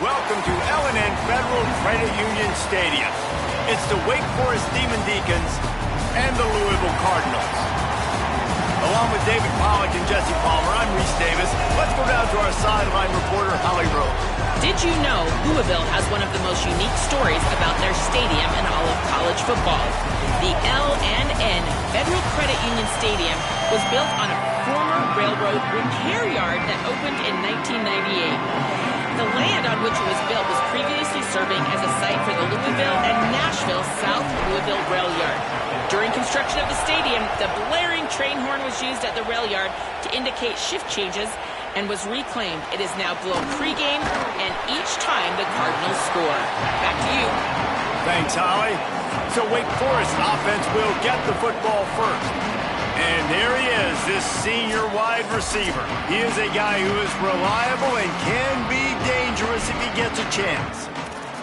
Welcome to L&N Federal Credit Union Stadium. It's the Wake Forest Demon Deacons and the Louisville Cardinals. Along with David Pollack and Jesse Palmer, I'm Reese Davis. Let's go down to our sideline reporter, Holly Rose. Did you know Louisville has one of the most unique stories about their stadium in all of college football? The L&N Federal Credit Union Stadium was built on a former railroad repair yard that opened in 1998. The land on which it was built was previously serving as a site for the Louisville and Nashville South Louisville Rail Yard. During construction of the stadium, the blaring train horn was used at the rail yard to indicate shift changes and was reclaimed. It is now blown pregame and each time the Cardinals score. Back to you. Thanks, Holly. So Wake Forest offense will get the football first. And there he is, this senior wide receiver. He is a guy who is reliable and can be dangerous if he gets a chance.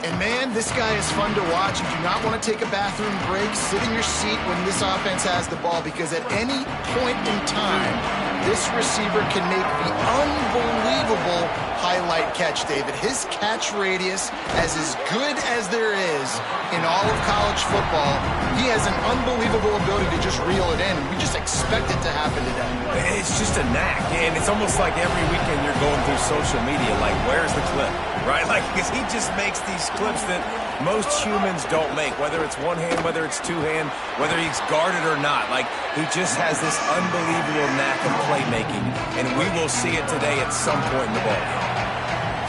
And man, this guy is fun to watch. You do not want to take a bathroom break, sit in your seat when this offense has the ball, because at any point in time, this receiver can make the unbelievable highlight catch, David. His catch radius is as good as there is in all of college football. He has an unbelievable ability to just reel it in, and we just expect it to happen today. It's just a knack, and it's almost like every weekend you're going through social media, like, where's the clip, right? Like, because he just makes these clips that most humans don't make, whether it's one hand, whether it's two hand, whether he's guarded or not. Like, he just has this unbelievable knack of playmaking, and we will see it today at some point in the ball game.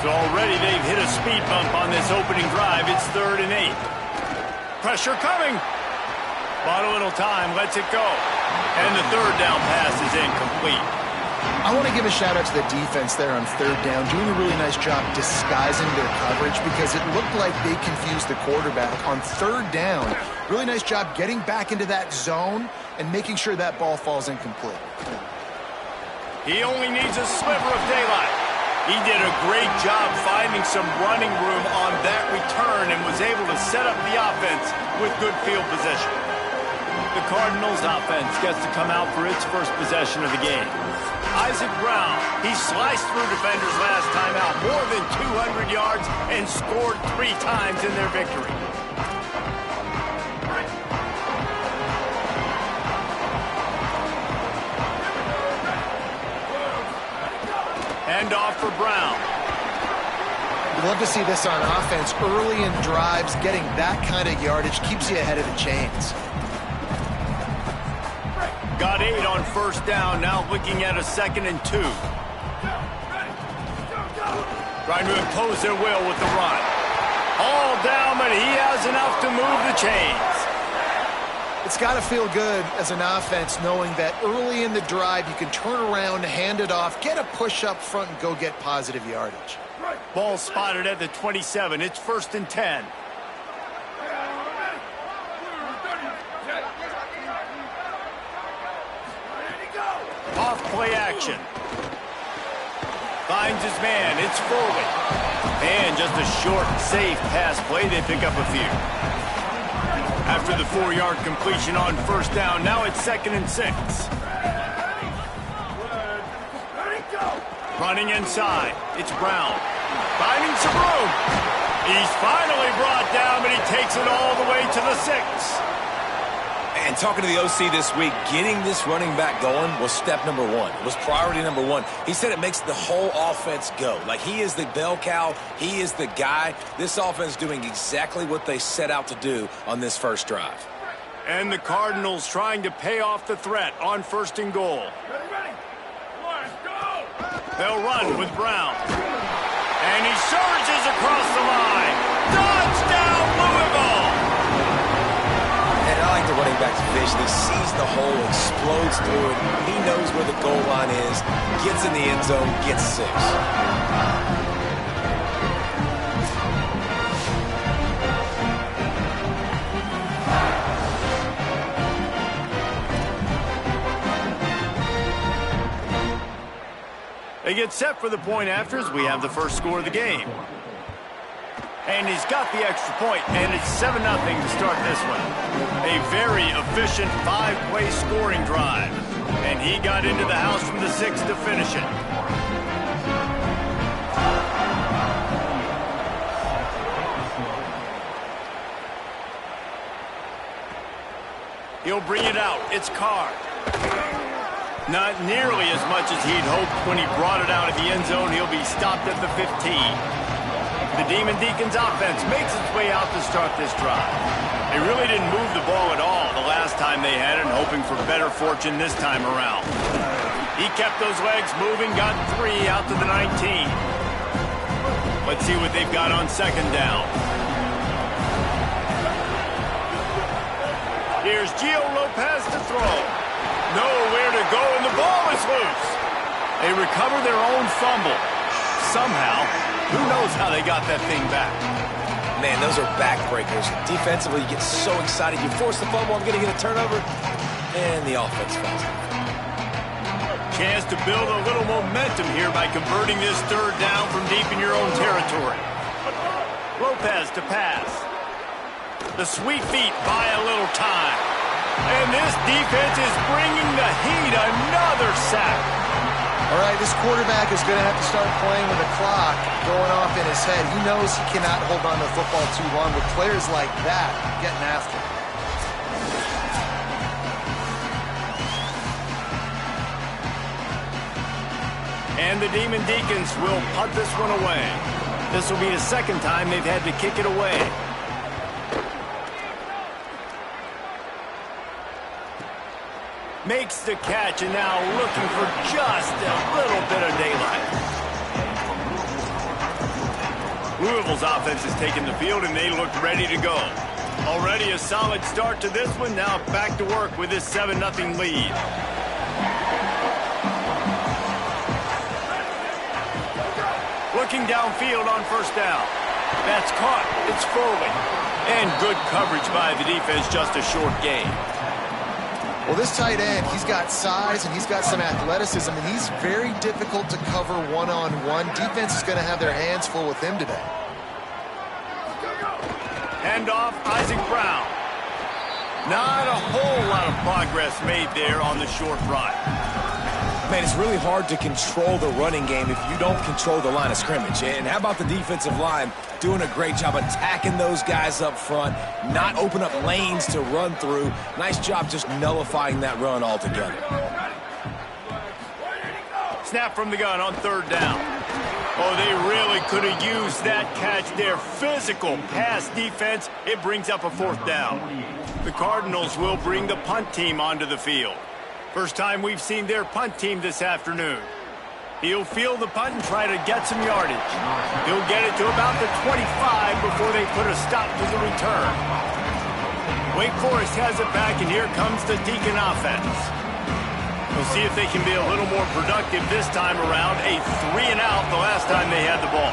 So already they've hit a speed bump on this opening drive. It's 3rd and 8. Pressure coming. Bought a little time, lets it go. And the 3rd down pass is incomplete. I want to give a shout-out to the defense there on 3rd down, doing a really nice job disguising their coverage because it looked like they confused the quarterback on 3rd down. Really nice job getting back into that zone and making sure that ball falls incomplete. He only needs a sliver of daylight. He did a great job finding some running room on that return and was able to set up the offense with good field position. The Cardinals offense gets to come out for its first possession of the game. Isaac Brown, he sliced through defenders last time out, more than 200 yards, and scored 3 times in their victory. Hand off for Brown. We'd love to see this on offense. Early in drives, getting that kind of yardage keeps you ahead of the chains. Got 8 on 1st down, now looking at a 2nd and 2. Trying to impose their will with the run. All down, but he has enough to move the chains. It's got to feel good as an offense knowing that early in the drive you can turn around, hand it off, get a push up front, and go get positive yardage. Ball spotted at the 27. It's 1st and 10. Off play action. Finds his man. It's Foley. And just a short, safe pass play. They pick up a few. After the 4-yard completion on 1st down, now it's 2nd and 6. Running inside. It's Brown. Finding some room. He's finally brought down, but he takes it all the way to the 6. And talking to the OC this week, getting this running back going was step number 1. It was priority number 1. He said it makes the whole offense go. Like, he is the bell cow. He is the guy. This offense doing exactly what they set out to do on this first drive. And the Cardinals trying to pay off the threat on 1st and goal. They'll run with Brown. And he surges across the line. Touchdown, Louisville! And I like the running back's vision. He sees the hole, explodes through it. He knows where the goal line is, gets in the end zone, gets 6. They get set for the point afters. We have the first score of the game. And he's got the extra point, and it's 7-0 to start this one. A very efficient 5-play scoring drive. And he got into the house from the 6 to finish it. He'll bring it out. It's Carr. Not nearly as much as he'd hoped when he brought it out of the end zone. He'll be stopped at the 15. The Demon Deacons offense makes its way out to start this drive. They really didn't move the ball at all the last time they had it, and hoping for better fortune this time around. He kept those legs moving, got 3 out to the 19. Let's see what they've got on second down. Here's Gio Lopez to throw. Nowhere to go, and the ball is loose. They recover their own fumble. Somehow, who knows how they got that thing back. Man, those are backbreakers. Defensively, you get so excited. You force the fumble, I'm going to get a turnover, and the offense falls down. Chance to build a little momentum here by converting this third down from deep in your own territory. Lopez to pass. The sweet feet buy a little time. And this defense is bringing the heat. Another sack. All right, this quarterback is going to have to start playing with the clock going off in his head. He knows he cannot hold on to the football too long with players like that getting after him. And the Demon Deacons will punt this one away. This will be the second time they've had to kick it away. Makes the catch, and now looking for just a little bit of daylight. Louisville's offense has taken the field, and they look ready to go. Already a solid start to this one. Now back to work with this 7-0 lead. Looking downfield on first down. That's caught. It's Foley. And good coverage by the defense, just a short gain. Well, this tight end, he's got size and he's got some athleticism, and he's very difficult to cover one-on-one. Defense is going to have their hands full with him today. Handoff, Isaac Brown. Not a whole lot of progress made there on the short run. Man, it's really hard to control the running game if you don't control the line of scrimmage. And how about the defensive line doing a great job attacking those guys up front, not open up lanes to run through. Nice job just nullifying that run altogether. Snap from the gun on third down. Oh, they really could have used that catch there. Physical pass defense. It brings up a fourth down. The Cardinals will bring the punt team onto the field. First time we've seen their punt team this afternoon. He'll field the punt and try to get some yardage. He'll get it to about the 25 before they put a stop to the return. Wake Forest has it back, and here comes the Deacon offense. We'll see if they can be a little more productive this time around. A 3-and-out the last time they had the ball.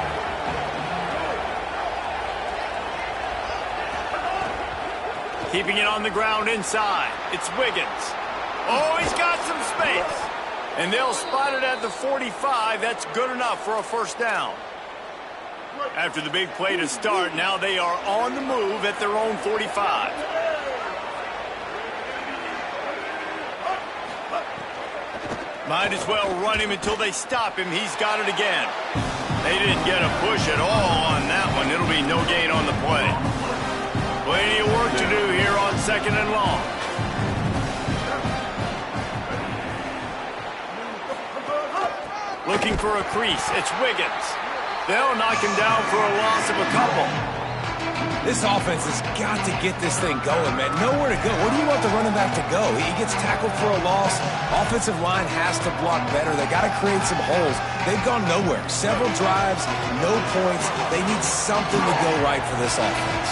Keeping it on the ground inside. It's Wiggins. Oh, he's got some space. And they'll spot it at the 45. That's good enough for a first down. After the big play to start, now they are on the move at their own 45. Might as well run him until they stop him. He's got it again. They didn't get a push at all on that one. It'll be no gain on the play. Plenty of work to do here on second and long. Looking for a crease. It's Wiggins. They'll knock him down for a loss of a couple. This offense has got to get this thing going, man. Nowhere to go. Where do you want the running back to go? He gets tackled for a loss. Offensive line has to block better. They got to create some holes. They've gone nowhere. Several drives, no points. They need something to go right for this offense.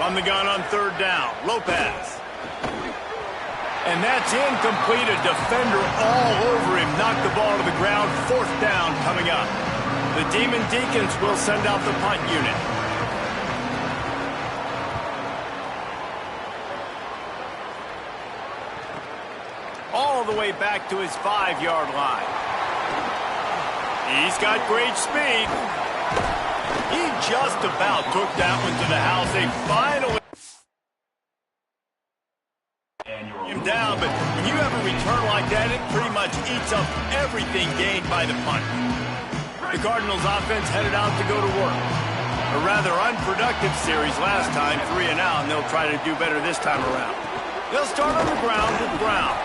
On the gun on third down. Lopez. And that's incomplete. A defender all over him. Knocked the ball to the ground. Fourth down coming up. The Demon Deacons will send out the punt unit. All the way back to his 5-yard line. He's got great speed. He just about took that one to the house. They finally him down, but when you have a return like that, it pretty much eats up everything gained by the punt. The Cardinals offense headed out to go to work. A rather unproductive series last time, 3 and out, and they'll try to do better this time around. They'll start on the ground with Brown.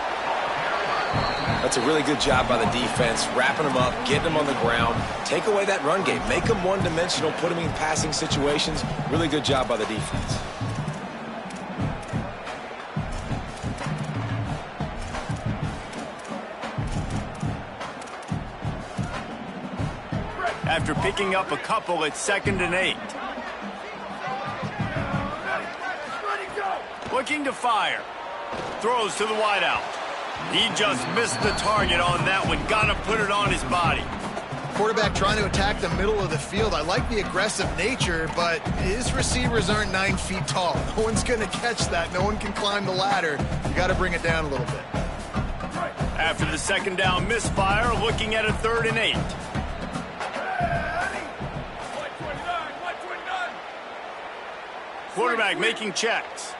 That's a really good job by the defense, wrapping them up, getting them on the ground, take away that run game, make them one-dimensional, put them in passing situations. Really good job by the defense. After picking up a couple, it's 2nd and 8. Looking to fire. Throws to the wideout. He just missed the target on that one. Got to put it on his body. Quarterback trying to attack the middle of the field. I like the aggressive nature, but his receivers aren't 9 feet tall. No one's going to catch that. No one can climb the ladder. You got to bring it down a little bit. After the 2nd down misfire, looking at a 3rd and 8. Quarterback making checks.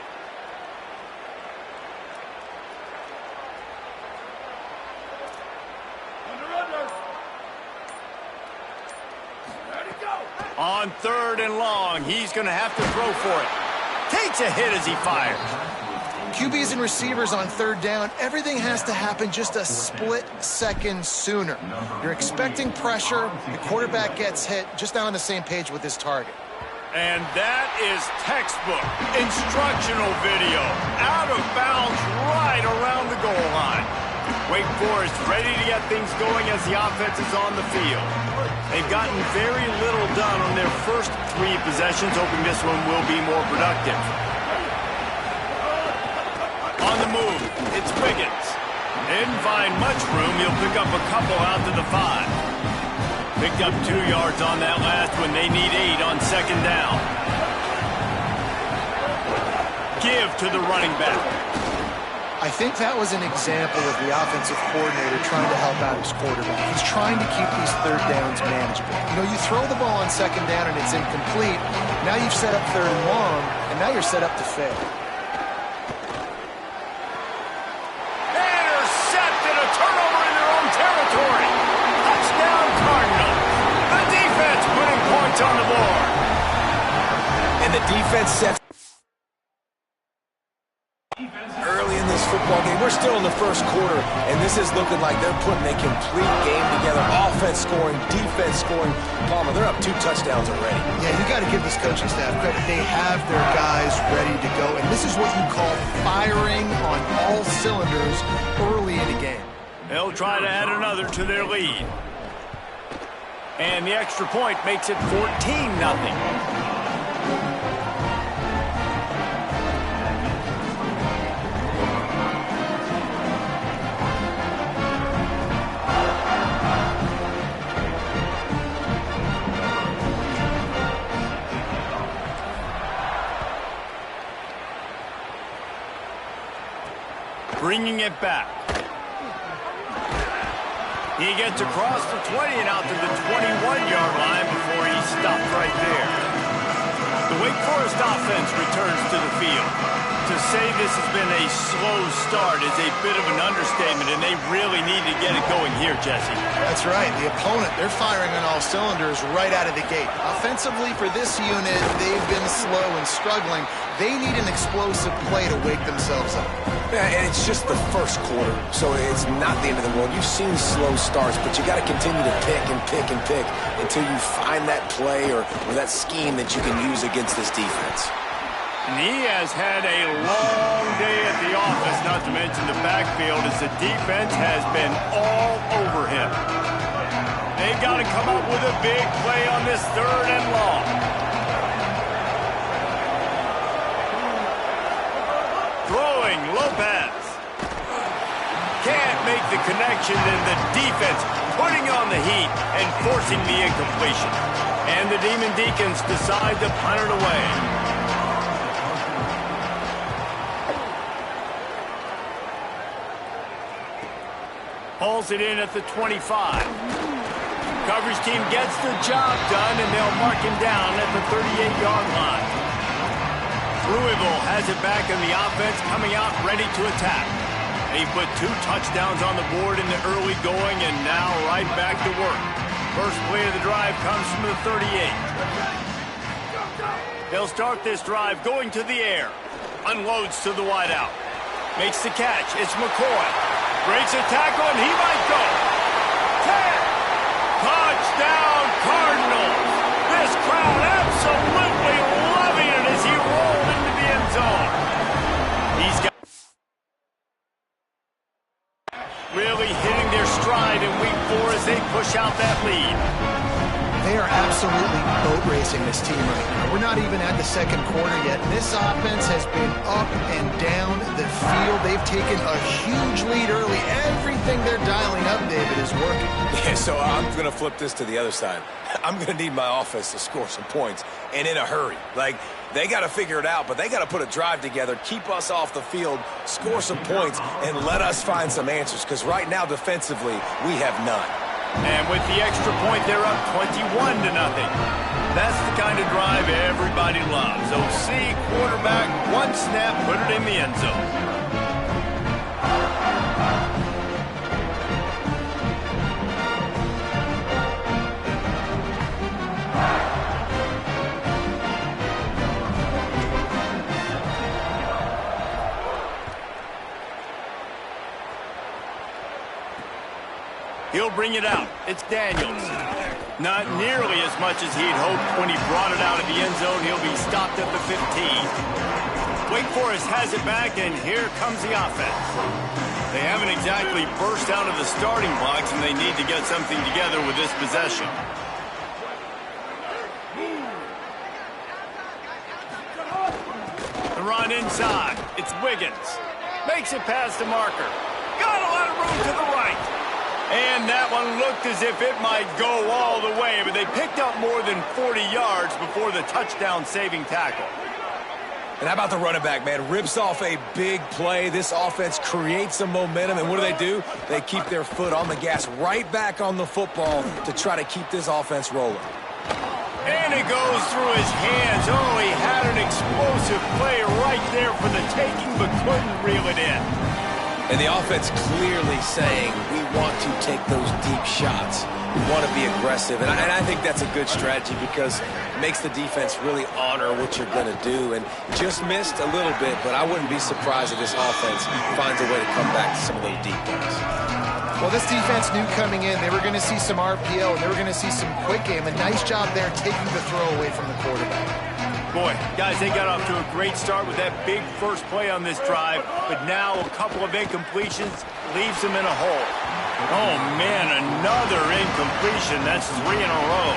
On 3rd and long, he's going to have to throw for it. Takes a hit as he fires. QBs and receivers on 3rd down, everything has to happen just a split second sooner. You're expecting pressure, the quarterback gets hit, just not on the same page with his target. And that is textbook instructional video. Out of bounds right around the goal line. Wake Forest ready to get things going as the offense is on the field. They've gotten very little done on their first 3 possessions, hoping this one will be more productive. On the move, it's Wiggins. Didn't find much room. He'll pick up a couple out to the 5. Picked up 2 yards on that last one. They need 8 on 2nd down. Give to the running back. I think that was an example of the offensive coordinator trying to help out his quarterback. He's trying to keep these 3rd downs manageable. You know, you throw the ball on 2nd down and it's incomplete. Now you've set up 3rd and long, and now you're set up to fail. Intercepted, a turnover in their own territory. Touchdown Cardinals. The defense putting points on the board. And the defense sets early in this football game. We're still in the first quarter, and this is looking like they're putting a complete game together. Offense scoring, defense scoring. Palmer, they're up 2 touchdowns already. Yeah, you got to give this coaching staff credit. They have their guys ready to go, and this is what you call firing on all cylinders early in a game. They'll try to add another to their lead. And the extra point makes it 14-0. Bringing it back. He gets across the 20 and out to the 21-yard line before he stopped right there. The Wake Forest offense returns to the field. To say this has been a slow start is a bit of an understatement, and they really need to get it going here, Jesse. That's right. The opponent, they're firing on all cylinders right out of the gate. Offensively, for this unit, they've been slow and struggling. They need an explosive play to wake themselves up. Yeah, and it's just the first quarter, so it's not the end of the world. You've seen slow starts, but you got to continue to pick and pick and pick until you find that play or that scheme that you can use against this defense. And he has had a long day at the office, not to mention the backfield, as the defense has been all over him. They've got to come up with a big play on this 3rd and long. Throwing, Lopez. Can't make the connection, and the defense putting on the heat and forcing the incompletion. And the Demon Deacons decide to punt it away. Pulls it in at the 25. Coverage team gets the job done, and they'll mark him down at the 38-yard line. Louisville has it back, and the offense coming out ready to attack. They put 2 touchdowns on the board in the early going, and now right back to work. First play of the drive comes from the 38. They'll start this drive going to the air. Unloads to the wideout. Makes the catch. It's McCoy. Breaks a tackle, and he might go. 10. Touchdown, Cardinals. This crowd absolutely loving it as he rolled into the end zone. He's got really hitting their stride in week 4 as they push out that lead. They are absolutely boat racing this team right now. We're not even at the second quarter yet. This offense has been up and down the field. They've taken a huge lead early. Everything they're dialing up, David, is working. Yeah, so I'm going to flip this to the other side. I'm going to need my offense to score some points, and in a hurry. Like, they got to figure it out, but they got to put a drive together, keep us off the field, score some points, and let us find some answers, because right now, defensively, we have none. And with the extra point, they're up 21-0. That's the kind of drive everybody loves. OC, quarterback, one snap, put it in the end zone. He'll bring it out. It's Daniels. Not nearly as much as he'd hoped when he brought it out of the end zone. He'll be stopped at the 15. Wake Forest has it back, and here comes the offense. They haven't exactly burst out of the starting blocks, and they need to get something together with this possession. The run inside. It's Wiggins. Makes it past the marker. Got a lot of room to the right. And that one looked as if it might go all the way, but they picked up more than 40 yards before the touchdown-saving tackle. And how about the running back, man? Rips off a big play. This offense creates some momentum, and what do? They keep their foot on the gas right back on the football to try to keep this offense rolling. And it goes through his hands. Oh, he had an explosive play right there for the taking, but couldn't reel it in. And the offense clearly saying, we want to take those deep shots. We want to be aggressive. And I think that's a good strategy because it makes the defense really honor what you're going to do. And just missed a little bit, but I wouldn't be surprised if this offense finds a way to come back to some of those deep ones. Well, this defense knew coming in they were going to see some RPO, and they were going to see some quick game. A nice job there taking the throw away from the quarterback. Boy, guys, they got off to a great start with that big first play on this drive, but now a couple of incompletions leaves them in a hole. Oh, man, another incompletion. That's 3 in a row.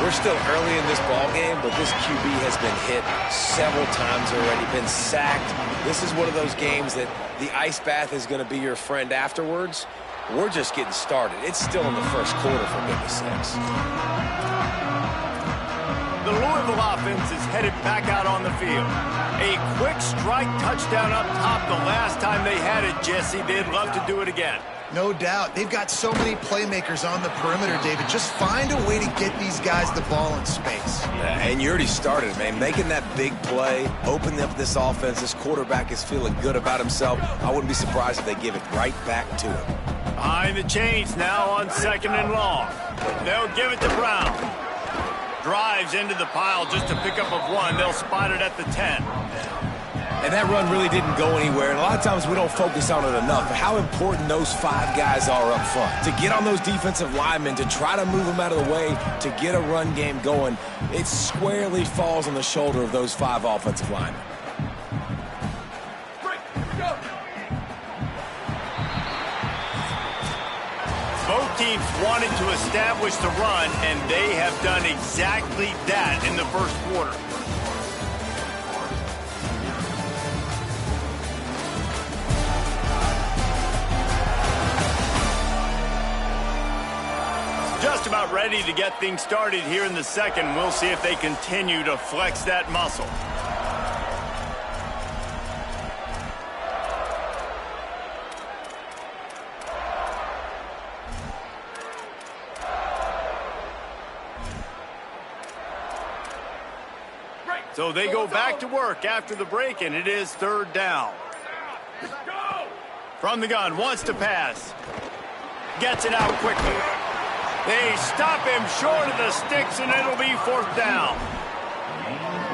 We're still early in this ball game, but this QB has been hit several times already, been sacked. This is one of those games that the ice bath is going to be your friend afterwards. We're just getting started. It's still in the first quarter, for goodness sakes. The Louisville offense is headed back out on the field. A quick strike touchdown up top the last time they had it, Jesse. They'd love to do it again. No doubt. They've got so many playmakers on the perimeter, David. Just find a way to get these guys the ball in space. And you already started, man. Making that big play, opening up this offense. This quarterback is feeling good about himself. I wouldn't be surprised if they give it right back to him. Behind the chains now on 2nd and long. They'll give it to Brown. Drives into the pile just to pick up of 1. They'll spot it at the 10. And that run really didn't go anywhere. And a lot of times we don't focus on it enough. How important those 5 guys are up front. To get on those defensive linemen, to try to move them out of the way, to get a run game going, it squarely falls on the shoulder of those 5 offensive linemen. Both teams wanted to establish the run, and they have done exactly that in the first quarter. Just about ready to get things started here in the second. We'll see if they continue to flex that muscle. So they go back to work after the break, and it is 3rd down. From the gun, wants to pass. Gets it out quickly. They stop him short of the sticks, and it'll be 4th down.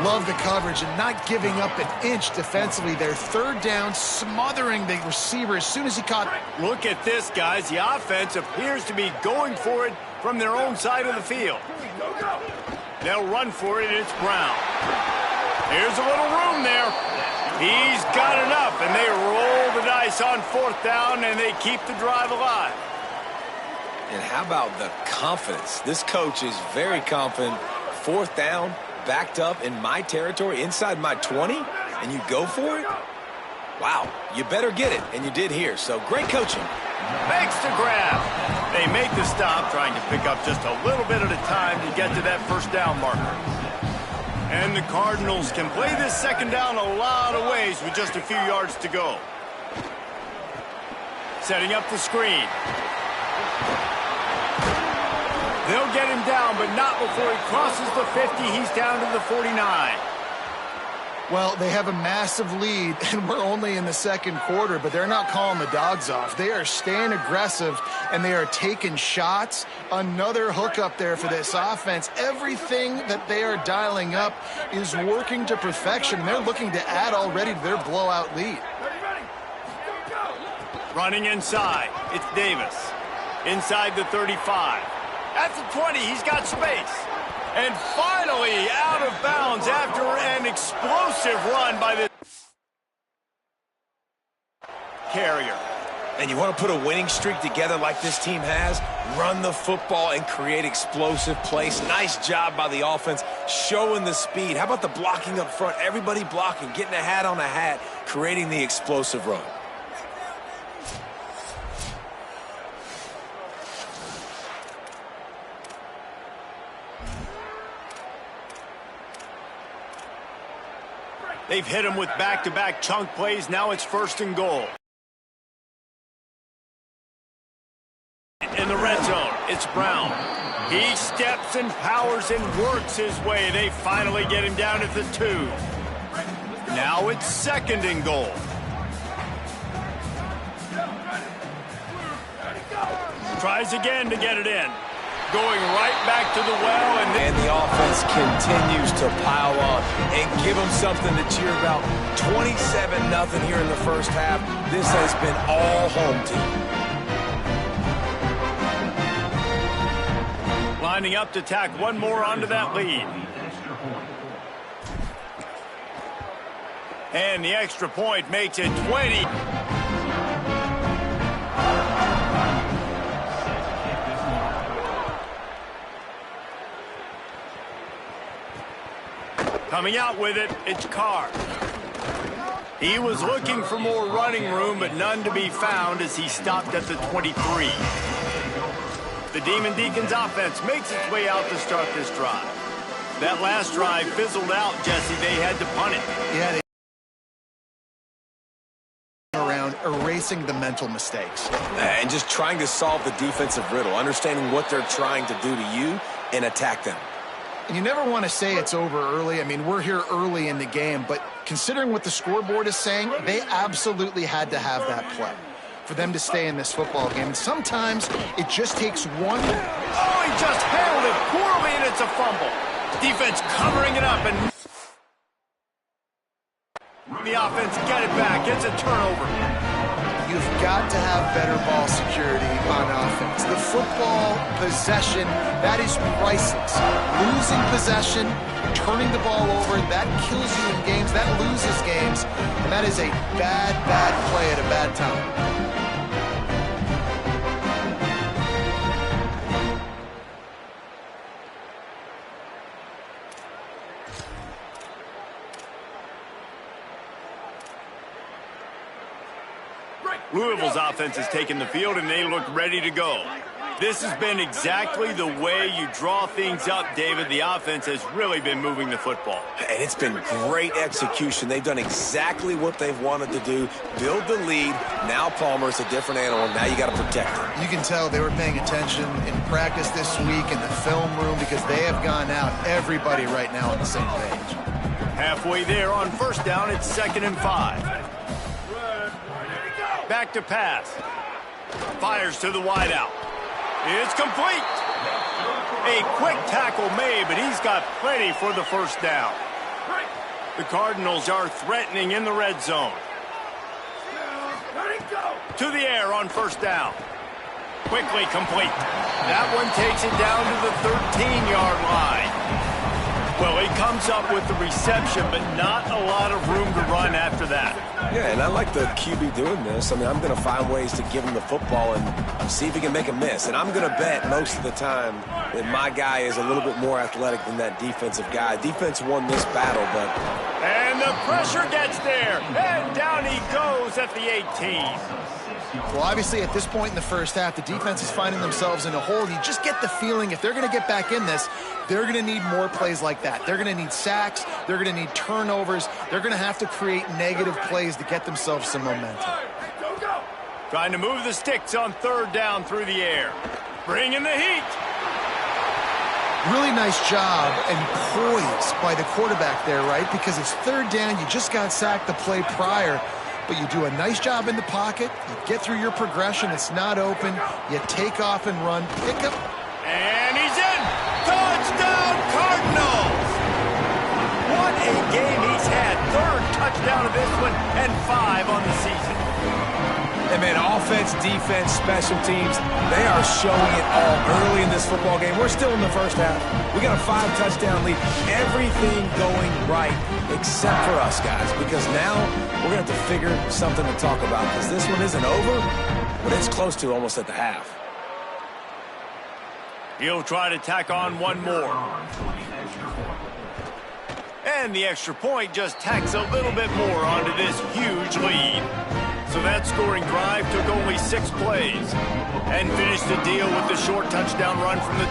Love the coverage and not giving up an inch defensively. Their third down, smothering the receiver as soon as he caught it. Look at this, guys. The offense appears to be going for it from their own side of the field. They'll run for it, and it's Brown. Here's a little room there. He's got enough, and they roll the dice on fourth down, and they keep the drive alive. And how about the confidence? This coach is very confident. Fourth down, backed up in my territory, inside my 20, and you go for it? Wow, you better get it, and you did here. So great coaching. Makes the grab. They make the stop, trying to pick up just a little bit at a time to get to that first down marker. And the Cardinals can play this second down a lot of ways with just a few yards to go. Setting up the screen. They'll get him down, but not before he crosses the 50. He's down to the 49. Well, they have a massive lead, and we're only in the second quarter, but they're not calling the dogs off. They are staying aggressive, and they are taking shots. Another hook up there for this offense. Everything that they are dialing up is working to perfection. They're looking to add already to their blowout lead. Running inside. It's Davis. Inside the 35. At the 20, he's got space. And finally out of bounds after an explosive run by the carrier. And you want to put a winning streak together like this team has? Run the football and create explosive plays. Nice job by the offense, showing the speed. How about the blocking up front? Everybody blocking, getting a hat on a hat, creating the explosive run. They've hit him with back-to-back chunk plays. Now it's first and goal. In the red zone, it's Brown. He steps and powers and works his way. They finally get him down at the 2. Now it's second and goal. Tries again to get it in. Going right back to the well. And the offense continues to pile on and give them something to cheer about. 27-0 here in the first half. This has been all home team. Lining up to tack one more onto that lead. And the extra point makes it 20. Coming out with it, it's Carr. He was looking for more running room, but none to be found as he stopped at the 23. The Demon Deacons offense makes its way out to start this drive. That last drive fizzled out, Jesse. They had to punt it. Yeah, they around erasing the mental mistakes. And just trying to solve the defensive riddle, understanding what they're trying to do to you and attack them. And you never want to say it's over early. I mean, we're here early in the game, but considering what the scoreboard is saying, they absolutely had to have that play for them to stay in this football game. And sometimes it just takes one. Oh, he just handled it poorly, and it's a fumble. Defense covering it up, and the offense get it back. It's a turnover. You've got to have better ball security on offense. The football possession, that is priceless. Losing possession, turning the ball over, that kills you in games, that loses games, and that is a bad, bad play at a bad time. Louisville's offense has taken the field, and they look ready to go. This has been exactly the way you draw things up, David. The offense has really been moving the football. And it's been great execution. They've done exactly what they've wanted to do. Build the lead. Now Palmer's a different animal. Now you got to protect him. You can tell they were paying attention in practice this week in the film room because they have gone out, everybody right now on the same page. Halfway there on first down, it's 2nd and 5. Back to pass. Fires to the wideout. It's complete. A quick tackle made, but he's got plenty for the first down. The Cardinals are threatening in the red zone. To the air on first down. Quickly complete. That one takes it down to the 13-yard line. Well, he comes up with the reception, but not a lot of room to run after that. Yeah, and I like the QB doing this. I mean, I'm going to find ways to give him the football and see if he can make a miss. And I'm going to bet most of the time that my guy is a little bit more athletic than that defensive guy. Defense won this battle, but... And the pressure gets there. And down he goes at the 18. Well, obviously, at this point in the first half, the defense is finding themselves in a hole. You just get the feeling if they're going to get back in this, they're going to need more plays like that. They're going to need sacks. They're going to need turnovers. They're going to have to create negative plays to get themselves some momentum. Trying to move the sticks on third down through the air. Bringing the heat. Really nice job and poise by the quarterback there, right? Because it's third down. You just got sacked the play prior. But you do a nice job in the pocket. You get through your progression. It's not open. You take off and run. Pick up. And he's in. Touchdown, Cardinals. What a game he's had. Third touchdown of this one and 5 on the season. And, man, offense, defense, special teams, they are showing it all early in this football game. We're still in the first half. We got a 5-touchdown lead. Everything going right except for us, guys, because now we're going to have to figure something to talk about because this one isn't over, but it's close to almost at the half. He'll try to tack on one more. And the extra point just tacks a little bit more onto this huge lead. So that scoring drive took only 6 plays and finished the deal with the short touchdown run from the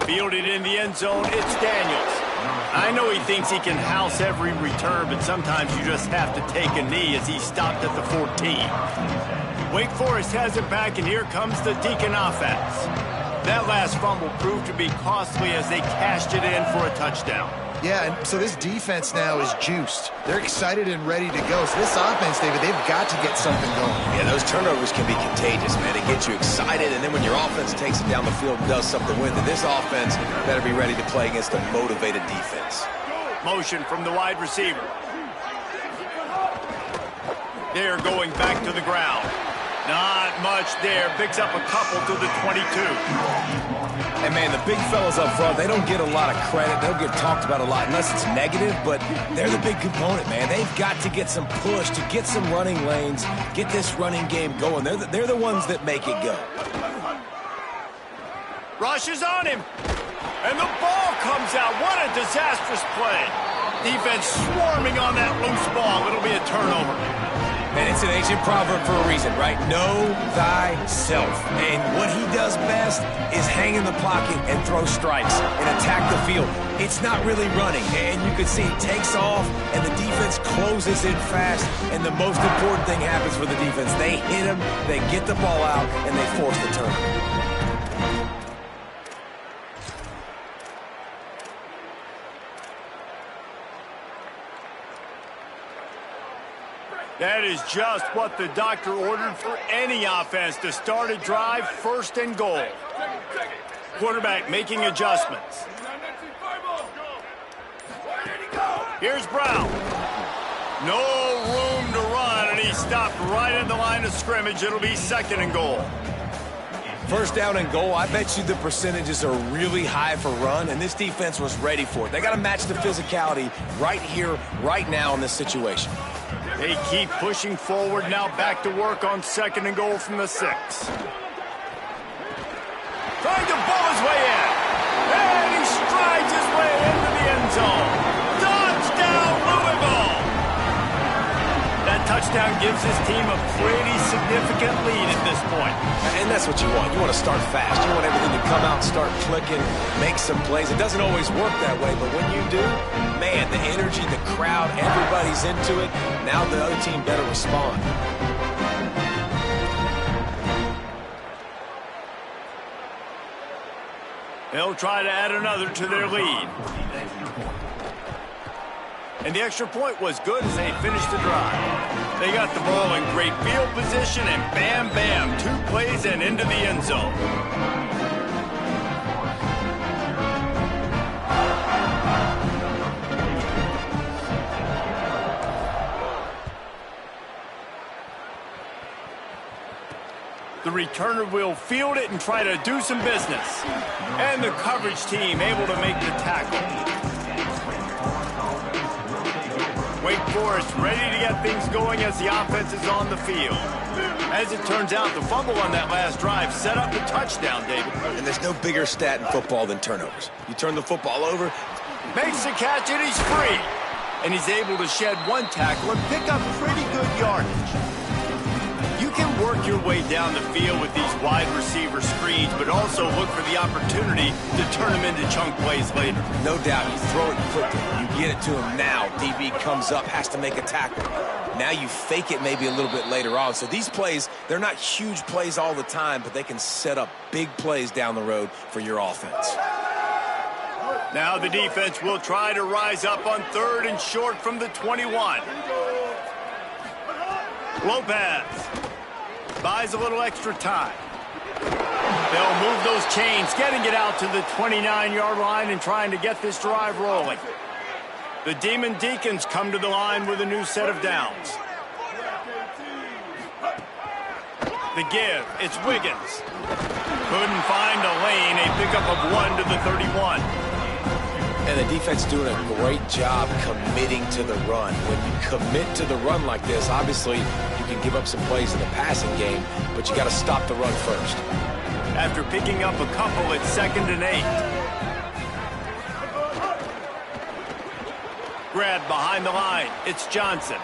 2. Fielded in the end zone, it's Daniels. I know he thinks he can house every return, but sometimes you just have to take a knee as he stopped at the 14. Wake Forest has it back, and here comes the Deacon offense. That last fumble proved to be costly as they cashed it in for a touchdown. Yeah, and so this defense now is juiced. They're excited and ready to go. So this offense, David, they've got to get something going. Yeah, those turnovers can be contagious, man. It gets you excited, and then when your offense takes it down the field and does something with it, this offense better be ready to play against a motivated defense. Motion from the wide receiver. They're going back to the ground. Not much there. Picks up a couple to the 22. And, man, the big fellas up front, they don't get a lot of credit. They'll get talked about a lot unless it's negative, but they're the big component, man. They've got to get some push, to get some running lanes, get this running game going. They're the ones that make it go. Rush is on him. And the ball comes out. What a disastrous play. Defense swarming on that loose ball. It'll be a turnover. And it's an ancient proverb for a reason, right? Know thyself. And what he does best is hang in the pocket and throw strikes and attack the field. It's not really running. And you can see he takes off, and the defense closes in fast. And the most important thing happens for the defense. They hit him, they get the ball out, and they force the turnover. That is just what the doctor ordered for any offense to start a drive, 1st and goal. Quarterback making adjustments. Here's Brown. No room to run, and he stopped right at the line of scrimmage. It'll be 2nd and goal. 1st down and goal, I bet you the percentages are really high for run, and this defense was ready for it. They got to match the physicality right here, right now in this situation. They keep pushing forward, now back to work on 2nd and goal from the 6. Trying to ball his way in. And he strides his way into the end zone. Touchdown, Louisville! That touchdown gives his team a pretty significant lead at this point. And that's what you want. You want to start fast. You want everything to come out, start clicking, make some plays. It doesn't always work that way, but when you do, man, the energy, the crowd, everybody's into it. Now the other team better respond. They'll try to add another to their lead. And the extra point was good as they finished the drive. They got the ball in great field position, and bam, bam, 2 plays and into the end zone. The returner will field it and try to do some business. And the coverage team able to make the tackle. Wake Forest ready to get things going as the offense is on the field. As it turns out, the fumble on that last drive set up the touchdown, David. And there's no bigger stat in football than turnovers. You turn the football over. Makes the catch and he's free. And he's able to shed 1 tackle and pick up pretty good yardage. You can work your way down the field with these wide receiver screens, but also look for the opportunity to turn them into chunk plays later. No doubt, you throw it quickly. You get it to him now. DB comes up, has to make a tackle. Now you fake it maybe a little bit later on. So these plays, they're not huge plays all the time, but they can set up big plays down the road for your offense. Now the defense will try to rise up on 3rd and short from the 21. Lopez buys a little extra time. They'll move those chains, getting it out to the 29-yard line and trying to get this drive rolling. The Demon Deacons come to the line with a new set of downs. The give, it's Wiggins. Couldn't find a lane, a pickup of 1 to the 31. And the defense doing a great job committing to the run. When you commit to the run like this, obviously you can give up some plays in the passing game, but you got to stop the run first. After picking up a couple, it's 2nd and 8. Grab behind the line. It's Johnson.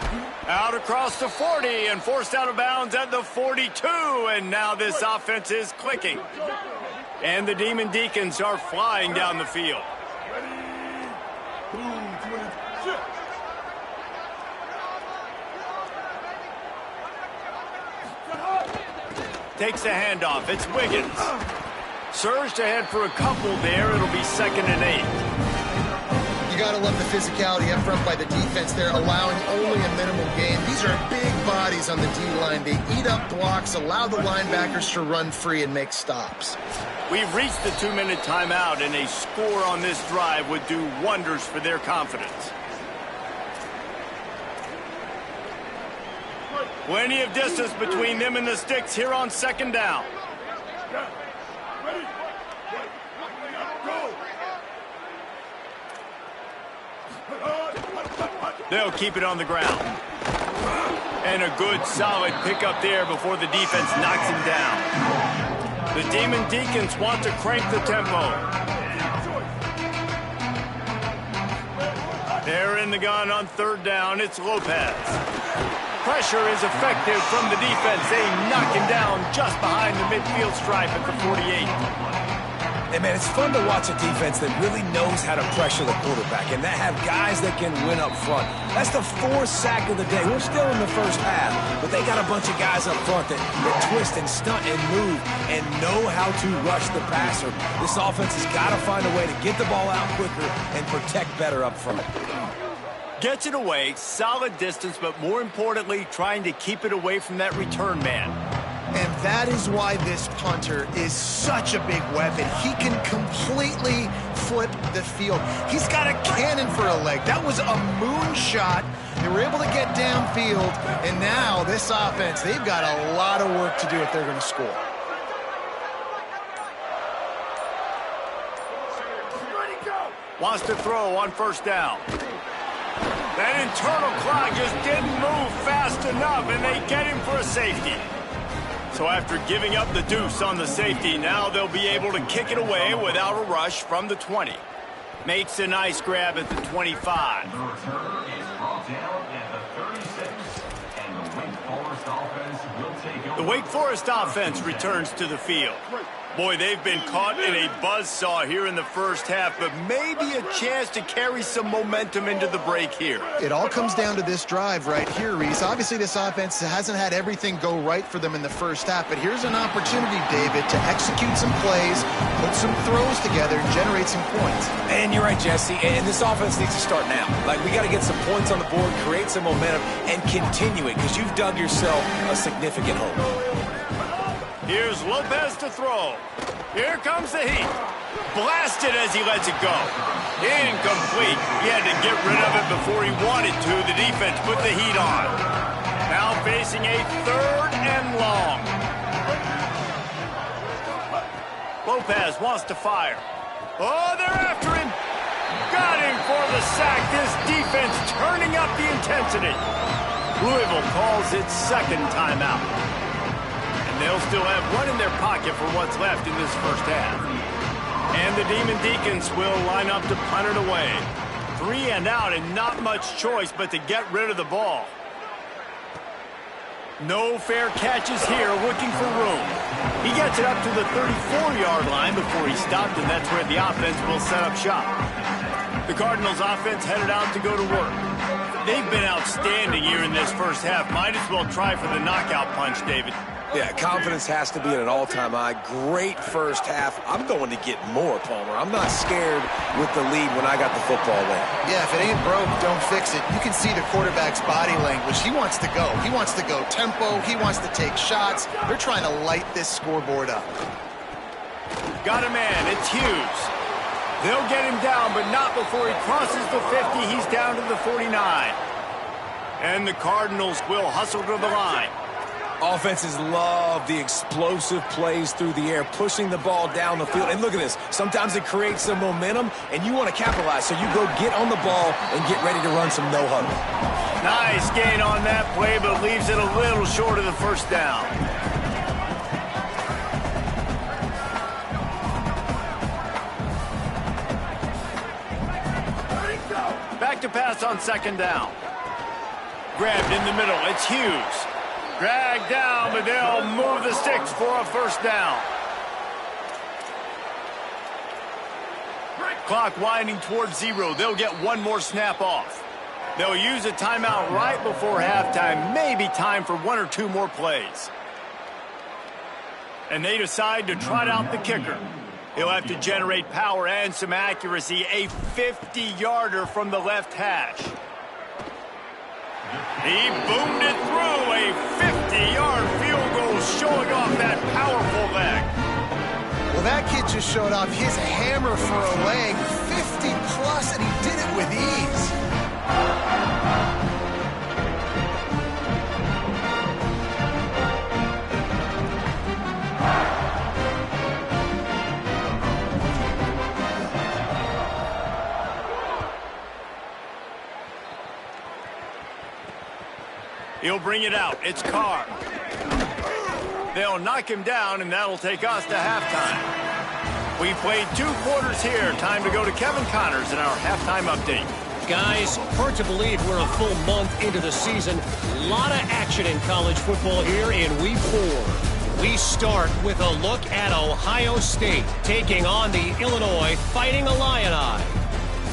Out across the 40 and forced out of bounds at the 42. And now this offense is clicking. And the Demon Deacons are flying down the field. Takes the handoff. It's Wiggins. Surged ahead for a couple there. It'll be 2nd and 8. You got to love the physicality up front by the defense there, allowing only a minimal gain. These are big bodies on the D-line. They eat up blocks, allow the linebackers to run free and make stops. We've reached the 2-minute timeout, and a score on this drive would do wonders for their confidence. Plenty of distance between them and the sticks here on 2nd down. They'll keep it on the ground. And a good, solid pickup there before the defense knocks him down. The Demon Deacons want to crank the tempo. They're in the gun on 3rd down. It's Lopez. Pressure is effective from the defense. They knock him down just behind the midfield stripe at the 48. Hey, man, it's fun to watch a defense that really knows how to pressure the quarterback and that have guys that can win up front. That's the 4th sack of the day. We're still in the first half, but they got a bunch of guys up front that twist and stunt and move and know how to rush the passer. This offense has got to find a way to get the ball out quicker and protect better up front. Gets it away, solid distance, but more importantly, trying to keep it away from that return man. And that is why this punter is such a big weapon. He can completely flip the field. He's got a cannon for a leg. That was a moonshot. They were able to get downfield, and now this offense, they've got a lot of work to do if they're going to score. Wants to throw on 1st down. That internal clock just didn't move fast enough, and they get him for a safety. So after giving up the deuce on the safety, now they'll be able to kick it away without a rush from the 20. Makes a nice grab at the 25. The return is brought down at the 36, and the Wake Forest offense will take over. The Wake Forest offense returns to the field. Boy, they've been caught in a buzzsaw here in the first half, but maybe a chance to carry some momentum into the break here. It all comes down to this drive right here, Reese. Obviously, this offense hasn't had everything go right for them in the first half, but here's an opportunity, David, to execute some plays, put some throws together, and generate some points. And you're right, Jesse, and this offense needs to start now. Like, we got to get some points on the board, create some momentum, and continue it, because you've dug yourself a significant hole. Here's Lopez to throw. Here comes the heat. Blasted as he lets it go. Incomplete. He had to get rid of it before he wanted to. The defense put the heat on. Now facing a 3rd and long. Lopez wants to fire. Oh, they're after him. Got him for the sack. This defense turning up the intensity. Louisville calls its 2nd timeout. They'll still have one in their pocket for what's left in this first half. And the Demon Deacons will line up to punt it away. 3 and out and not much choice but to get rid of the ball. No fair catches here, looking for room. He gets it up to the 34-yard line before he stopped, and that's where the offense will set up shop. The Cardinals offense headed out to go to work. They've been outstanding here in this first half. Might as well try for the knockout punch, David. Yeah, confidence has to be at an all-time high. Great first half. I'm going to get more, Palmer. I'm not scared with the lead when I got the football in. Yeah, if it ain't broke, don't fix it. You can see the quarterback's body language. He wants to go. He wants to go tempo. He wants to take shots. They're trying to light this scoreboard up. Got a man. It's Hughes. They'll get him down, but not before he crosses the 50. He's down to the 49. And the Cardinals will hustle to the line. Offenses love the explosive plays through the air, pushing the ball down the field. And look at this. Sometimes it creates some momentum, and you want to capitalize. So you go get on the ball and get ready to run some no-huddle. Nice gain on that play, but leaves it a little short of the first down. Back to pass on 2nd down. Grabbed in the middle. It's Hughes. Dragged down, but they'll move the sticks for a first down. Clock winding towards 0. They'll get one more snap off. They'll use a timeout right before halftime. Maybe time for 1 or 2 more plays. And they decide to trot out the kicker. He'll have to generate power and some accuracy. A 50-yarder from the left hash. He boomed it through. A 50-yard field goal showing off that powerful leg. Well, that kid just showed off his hammer for a leg. 50-plus, and he did it with ease. He'll bring it out. It's Carr. They'll knock him down, and that'll take us to halftime. We played 2 quarters here. Time to go to Kevin Connors in our halftime update. Guys, hard to believe we're a full month into the season. A lot of action in college football here in Week 4. We start with a look at Ohio State taking on the Illinois Fighting Illini.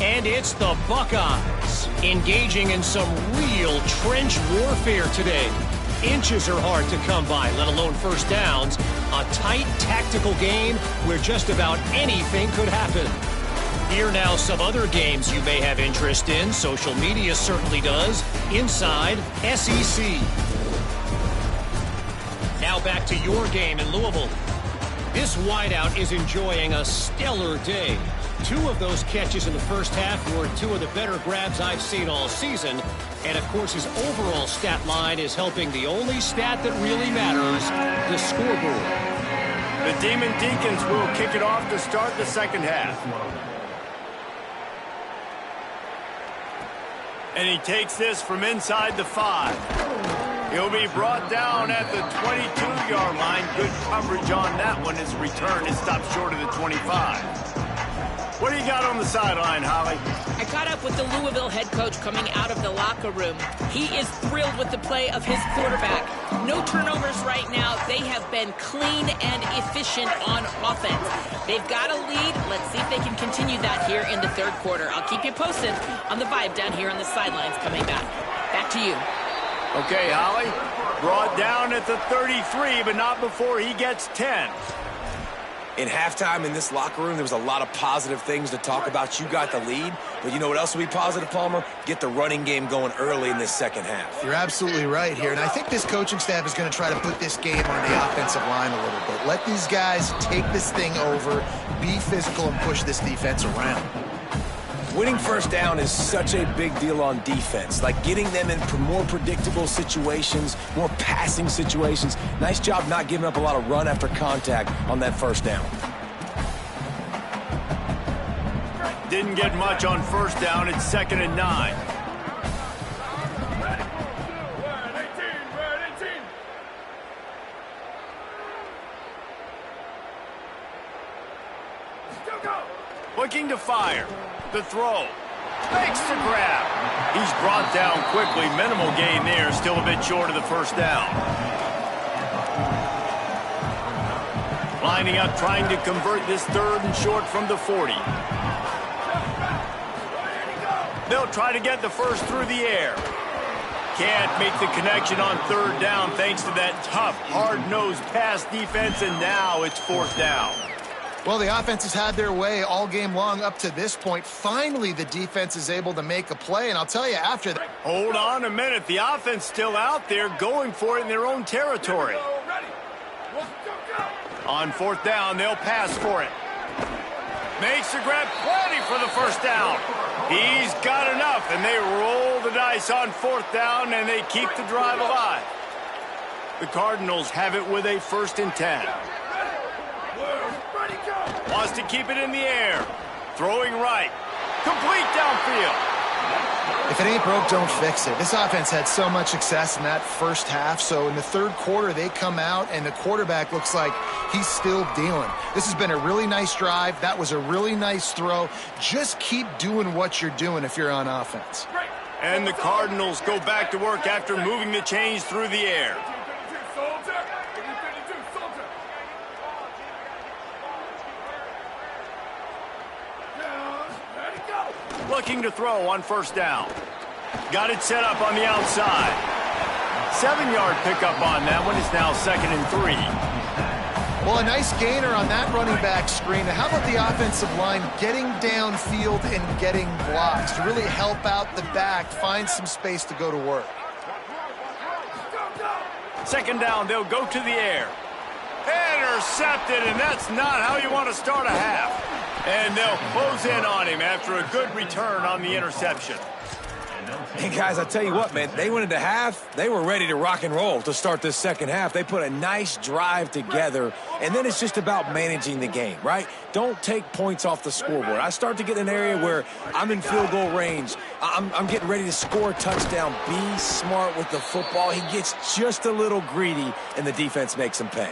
And it's the Buckeyes engaging in some real trench warfare today. Inches are hard to come by, let alone first downs. A tight tactical game where just about anything could happen. Here now some other games you may have interest in. Social media certainly does. Inside SEC. Now back to your game in Louisville. This wideout is enjoying a stellar day. 2 of those catches in the first half were 2 of the better grabs I've seen all season. And, of course, his overall stat line is helping the only stat that really matters, the scoreboard. The Demon Deacons will kick it off to start the second half. And he takes this from inside the 5. He'll be brought down at the 22-yard line. Good coverage on that one. His return is stopped short of the 25. What do you got on the sideline, Holly? I caught up with the Louisville head coach coming out of the locker room. He is thrilled with the play of his quarterback. No turnovers right now. They have been clean and efficient on offense. They've got a lead. Let's see if they can continue that here in the third quarter. I'll keep you posted on the vibe down here on the sidelines coming back. Back to you. Okay, Holly. Brought down at the 33, but not before he gets 10. In halftime in this locker room, there was a lot of positive things to talk about. You got the lead, but you know what else will be positive, Palmer? Get the running game going early in this second half. You're absolutely right here, and I think this coaching staff is going to try to put this game on the offensive line a little bit. Let these guys take this thing over, be physical, and push this defense around. Winning first down is such a big deal on defense, like getting them in more predictable situations, more passing situations. Nice job not giving up a lot of run after contact on that first down. Didn't get much on first down. It's 2nd and 9. Looking to fire. The throw. Makes the grab. He's brought down quickly. Minimal gain there. Still a bit short of the first down. Lining up, trying to convert this 3rd and short from the 40. They'll try to get the first through the air. Can't make the connection on 3rd down thanks to that tough, hard-nosed pass defense, and now it's 4th down. Well, the offense has had their way all game long up to this point. Finally, the defense is able to make a play, and I'll tell you after that. Hold on a minute. The offense still out there going for it in their own territory. On 4th down, they'll pass for it. Makes the grab, plenty for the first down. He's got enough, and they roll the dice on 4th down, and they keep the drive alive. The Cardinals have it with a 1st and 10. Wants to keep it in the air. Throwing right. Complete downfield. If it ain't broke, don't fix it. This offense had so much success in that first half, so in the 3rd quarter, they come out, and the quarterback looks like he's still dealing. This has been a really nice drive. That was a really nice throw. Just keep doing what you're doing if you're on offense. And the Cardinals go back to work after moving the chains through the air. Looking to throw on 1st down. Got it set up on the outside. 7-yard pickup on that one. It's now 2nd and 3. Well, a nice gainer on that running back screen. How about the offensive line getting downfield and getting blocks to really help out the back, find some space to go to work? 2nd down, they'll go to the air. Intercepted, and that's not how you want to start a half. And they'll close in on him after a good return on the interception. Hey, guys, I tell you what, man, they went into half. They were ready to rock and roll to start this second half. They put a nice drive together, and then it's just about managing the game, right? Don't take points off the scoreboard. I start to get in an area where I'm in field goal range. I'm getting ready to score a touchdown. Be smart with the football. He gets just a little greedy, and the defense makes him pay.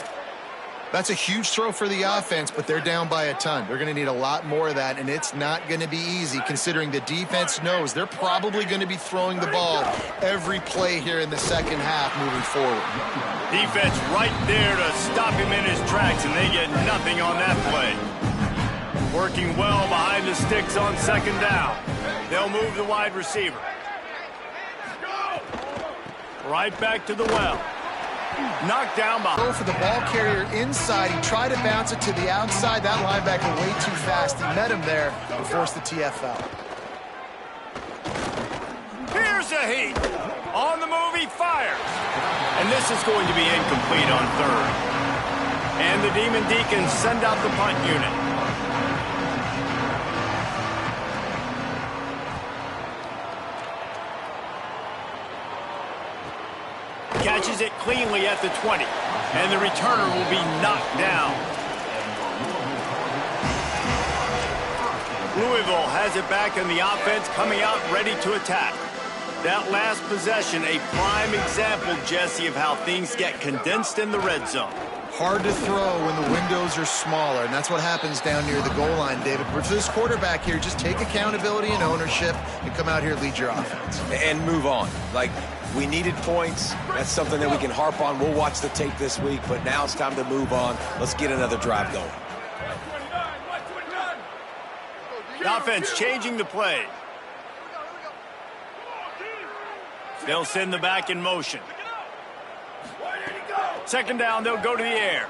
That's a huge throw for the offense, but they're down by a ton. They're going to need a lot more of that, and it's not going to be easy considering the defense knows they're probably going to be throwing the ball every play here in the second half moving forward. Defense right there to stop him in his tracks, and they get nothing on that play. Working well behind the sticks on 2nd down. They'll move the wide receiver. Right back to the well. Knocked down by. Go for the ball carrier inside. He tried to bounce it to the outside. That linebacker way too fast. He met him there and forced the TFL. Here's a heat. On the move, he fires. And this is going to be incomplete on 3rd. And the Demon Deacons send out the punt unit. Catches it cleanly at the 20. And the returner will be knocked down. Louisville has it back in the offense, coming out ready to attack. That last possession, a prime example, Jesse, of how things get condensed in the red zone. hard to throw when the windows are smaller, and that's what happens down near the goal line, David. But for this quarterback here, just take accountability and ownership and come out here and lead your offense. And move on. Like, we needed points. That's something that we can harp on. We'll watch the tape this week, but now it's time to move on. Let's get another drive going. The offense changing the play. They'll send the back in motion. Second down, they'll go to the air.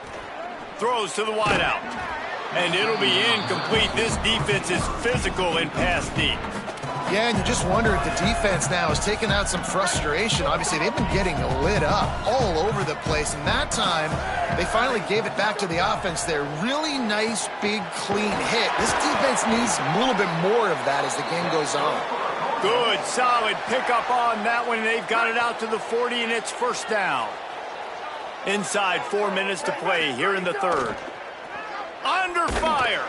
Throws to the wideout. And it'll be incomplete. This defense is physical in pass deep. Yeah, and you just wonder if the defense now is taking out some frustration. Obviously, they've been getting lit up all over the place. And that time, they finally gave it back to the offense there. Really nice, big, clean hit. This defense needs a little bit more of that as the game goes on. Good, solid pickup on that one. They've got it out to the 40, and it's first down. Inside 4 minutes to play here in the third. Under fire.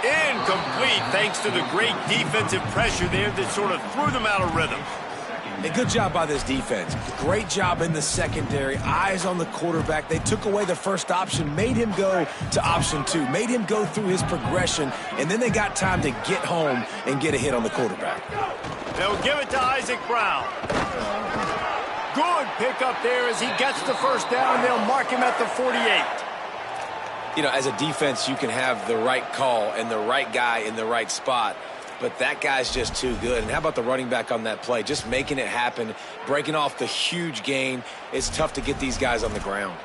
Incomplete thanks to the great defensive pressure there that sort of threw them out of rhythm. A good job by this defense. Great job in the secondary. Eyes on the quarterback. They took away the first option, made him go to option 2, made him go through his progression, and then they got time to get home and get a hit on the quarterback. They'll give it to Isaac Brown. Good pickup there as he gets the first down, and they'll mark him at the 48. You know, as a defense, you can have the right call and the right guy in the right spot, but that guy's just too good. And how about the running back on that play? Just making it happen, breaking off the huge gain. It's tough to get these guys on the ground.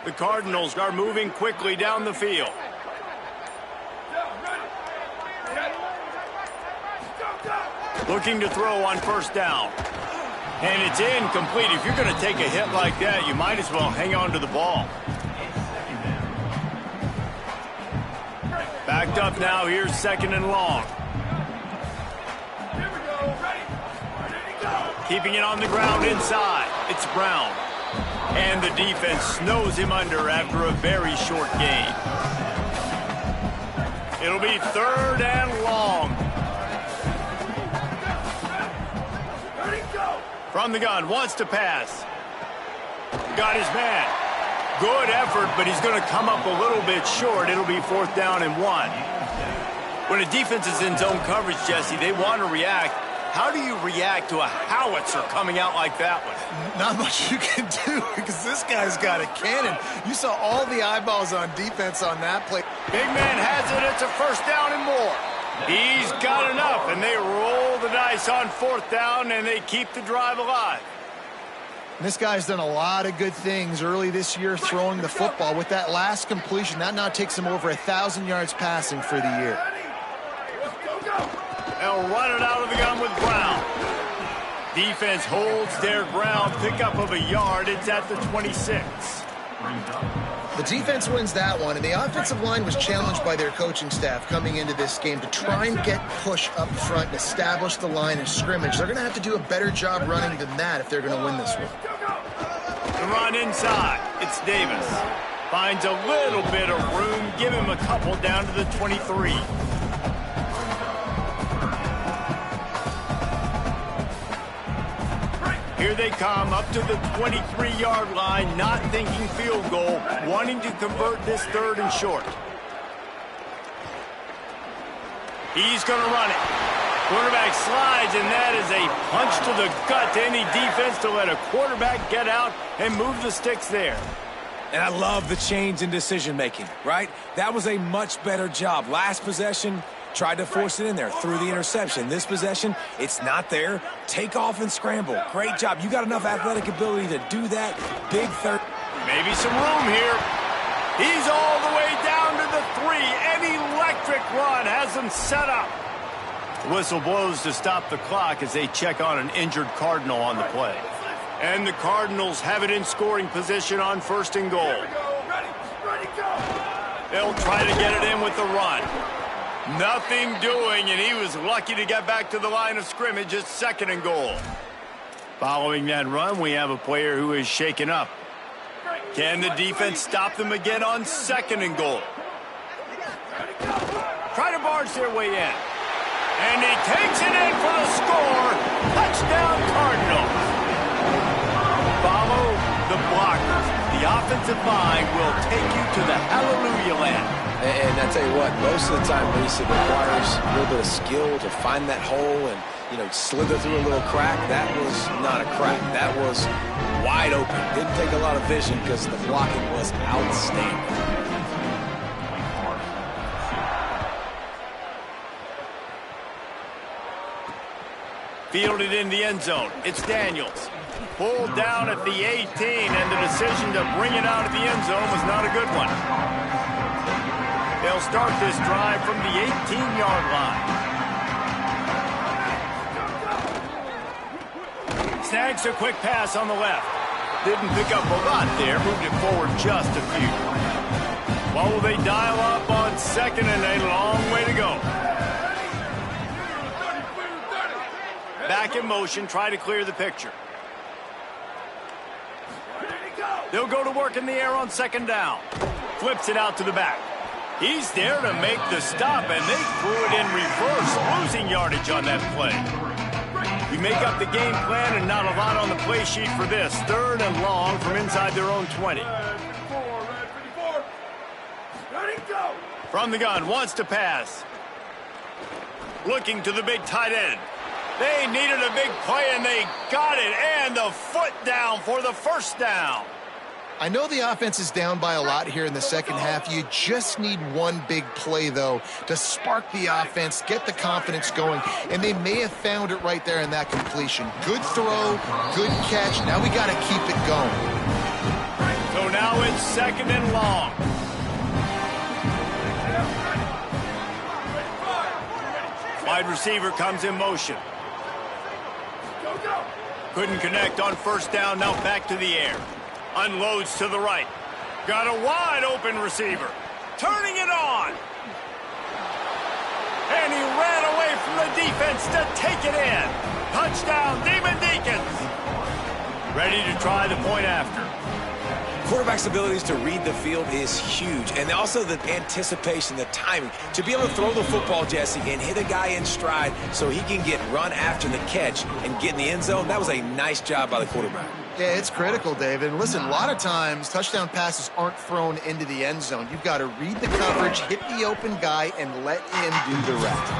The Cardinals are moving quickly down the field. Looking to throw on first down. And it's incomplete. If you're going to take a hit like that, you might as well hang on to the ball. Backed up now. Here's second and long. Keeping it on the ground inside. It's Brown. And the defense snows him under after a very short gain. It'll be third and long. From the gun, wants to pass. Got his man. Good effort, but he's going to come up a little bit short. It'll be fourth down and 1. When a defense is in zone coverage, Jesse, they want to react. How do you react to a howitzer coming out like that one? Not much you can do because this guy's got a cannon. You saw all the eyeballs on defense on that play. Big man has it. It's a first down and more. He's got enough, and they roll the dice on fourth down, and they keep the drive alive. This guy's done a lot of good things early this year throwing the football. With that last completion, that now takes him over 1,000 yards passing for the year. They'll run it out of the gun with Brown. Defense holds their ground. Pickup of a yard. It's at the 26. The defense wins that one, and the offensive line was challenged by their coaching staff coming into this game to try and get push up front and establish the line of scrimmage. They're going to have to do a better job running than that if they're going to win this one. The run inside. It's Davis. Finds a little bit of room. Give him a couple down to the 23. Here they come up to the 23-yard line, not thinking field goal, wanting to convert this third and short. He's going to run it. Quarterback slides, and that is a punch to the gut to any defense to let a quarterback get out and move the sticks there. And I love the change in decision-making, right? That was a much better job. Last possession, tried to force it in there, threw the interception. This possession, it's not there. Take off and scramble. Great job. You got enough athletic ability to do that. Big third. Maybe some room here. He's all the way down to the 3. An electric run has them set up. Whistle blows to stop the clock as they check on an injured Cardinal on the play. And the Cardinals have it in scoring position on first and goal. They'll try to get it in with the run. Nothing doing, and he was lucky to get back to the line of scrimmage at second and goal. Following that run, we have a player who is shaken up. Can the defense stop them again on second and goal? charge their way in. And he takes it in for the score. Touchdown, Cardinals. Follow the blockers. The offensive line will take you to the hallelujah land. And I tell you what, most of the time, Reese, it requires a little bit of skill to find that hole and, slither through a little crack. That was not a crack. That was wide open. Didn't take a lot of vision because the blocking was outstanding. Fielded in the end zone. It's Daniels. Pulled down at the 18, and the decision to bring it out of the end zone was not a good one. They'll start this drive from the 18-yard line. Snags a quick pass on the left. Didn't pick up a lot there. Moved it forward just a few. What will they dial up on second and a long way to go? Back in motion, try to clear the picture. They'll go to work in the air on second down. Flips it out to the back. He's there to make the stop, and they threw it in reverse, losing yardage on that play. You make up the game plan and not a lot on the play sheet for this. Third and long from inside their own 20. From the gun, wants to pass. Looking to the big tight end. They needed a big play, and they got it. And the foot down for the first down. I know the offense is down by a lot here in the second half. You just need one big play, though, to spark the offense, get the confidence going, and they may have found it right there in that completion. Good throw, good catch. Now we got to keep it going. So now it's second and long. Wide receiver comes in motion. Couldn't connect on first down, now back to the air. Unloads to the right. Got a wide open receiver. Turning it on. And he ran away from the defense to take it in. Touchdown, Demon Deacons. Ready to try the point after. Quarterback's abilities to read the field is huge. And also the anticipation, the timing. To be able to throw the football, Jesse, and hit a guy in stride so he can get run after the catch and get in the end zone, that was a nice job by the quarterback. Yeah, it's critical, David. And listen, a lot of times touchdown passes aren't thrown into the end zone. You've got to read the coverage, hit the open guy, and let him do the rest.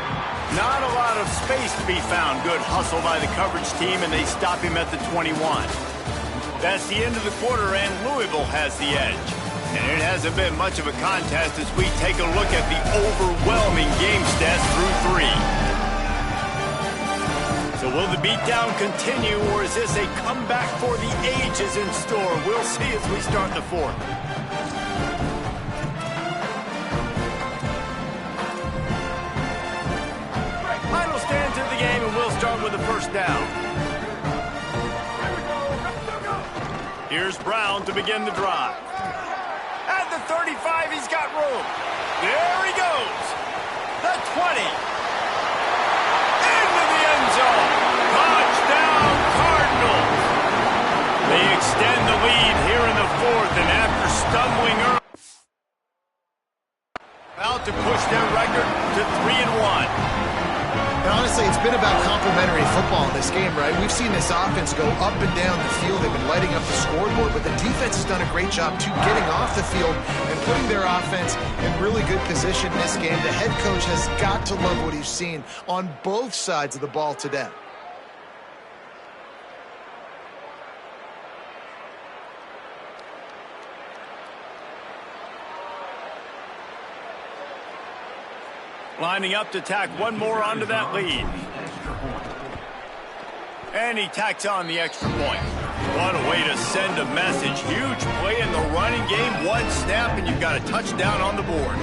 Not a lot of space to be found. Good hustle by the coverage team, and they stop him at the 21. That's the end of the quarter, and Louisville has the edge. And it hasn't been much of a contest as we take a look at the overwhelming game stats through 3. So will the beatdown continue, or is this a comeback for the ages in store? We'll see as we start the fourth. Final stands in the game, and we'll start with the first down. Here's Brown to begin the drive. At the 35, he's got room. There he goes. The 20. Into the end zone. Touchdown, Cardinals. They extend the lead here in the fourth, and after stumbling early, out to push their record to 3-1. And honestly, it's been about complementary football in this game, right? We've seen this offense go up and down the field. They've been lighting up the scoreboard, but the defense has done a great job, too, getting off the field and putting their offense in really good position in this game. The head coach has got to love what he's seen on both sides of the ball today. Lining up to tack one more onto that lead. And he tacks on the extra point. What a way to send a message. Huge play in the running game. One snap, and you've got a touchdown on the board.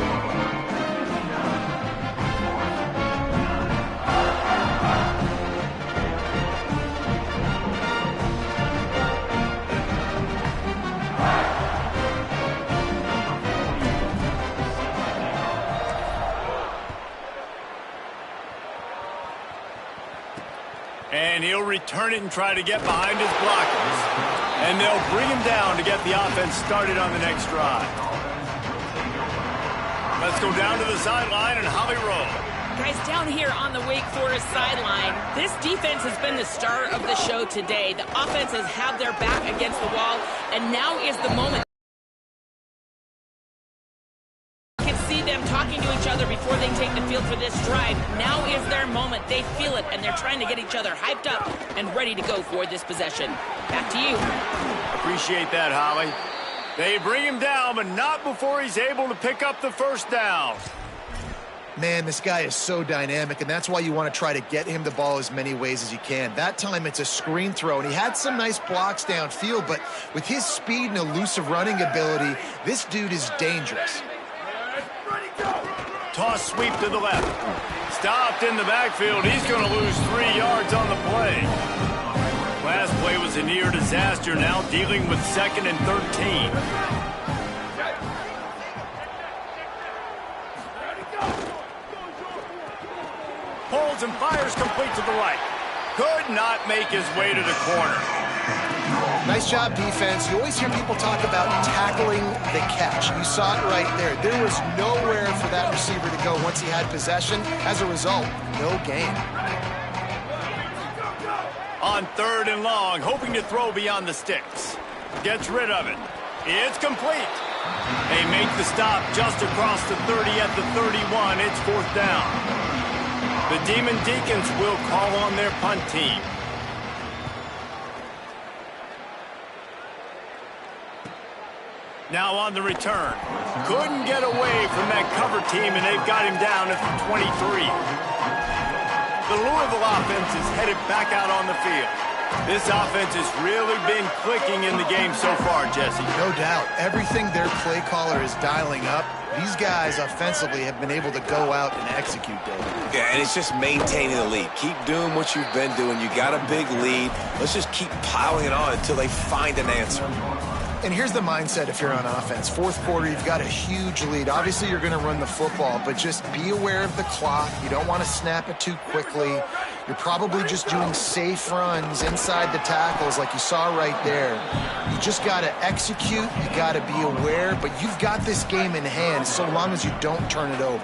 And he'll return it and try to get behind his blockers. And they'll bring him down to get the offense started on the next drive. Let's go down to the sideline and Holly roll. Guys, down here on the Wake Forest sideline, this defense has been the star of the show today. The offense has had their back against the wall, and now is the moment. You can see them talking to each other before they take the field for this drive. Now is their moment. They feel it, and they're trying to get each other hyped up and ready to go for this possession. Back to you. Appreciate that, Holly. They bring him down, but not before he's able to pick up the first down. Man, this guy is so dynamic, and that's why you want to try to get him the ball as many ways as you can. That time, it's a screen throw, and he had some nice blocks downfield, but with his speed and elusive running ability, this dude is dangerous. Toss sweep to the left. Stopped in the backfield. He's going to lose 3 yards on the play. Last play was a near disaster, now dealing with 2nd and 13. Pulls and fires complete to the right. Could not make his way to the corner. Nice job, defense. You always hear people talk about tackling the catch. You saw it right there. There was nowhere for that receiver to go once he had possession. As a result, no gain. On 3rd and long, hoping to throw beyond the sticks. Gets rid of it. It's complete. They make the stop just across the 30 at the 31. It's 4th down. The Demon Deacons will call on their punt team. Now on the return. Couldn't get away from that cover team, and they've got him down at the 23. The Louisville offense is headed back out on the field. This offense has really been clicking in the game so far, Jesse. No doubt. Everything their play caller is dialing up, these guys offensively have been able to go out and execute, David. Yeah, and it's just maintaining the lead. Keep doing what you've been doing. You got a big lead. Let's just keep piling it on until they find an answer. And here's the mindset if you're on offense. 4th quarter, you've got a huge lead. Obviously, you're going to run the football, but just be aware of the clock. You don't want to snap it too quickly. You're probably just doing safe runs inside the tackles like you saw right there. You just got to execute. You got to be aware, but you've got this game in hand so long as you don't turn it over.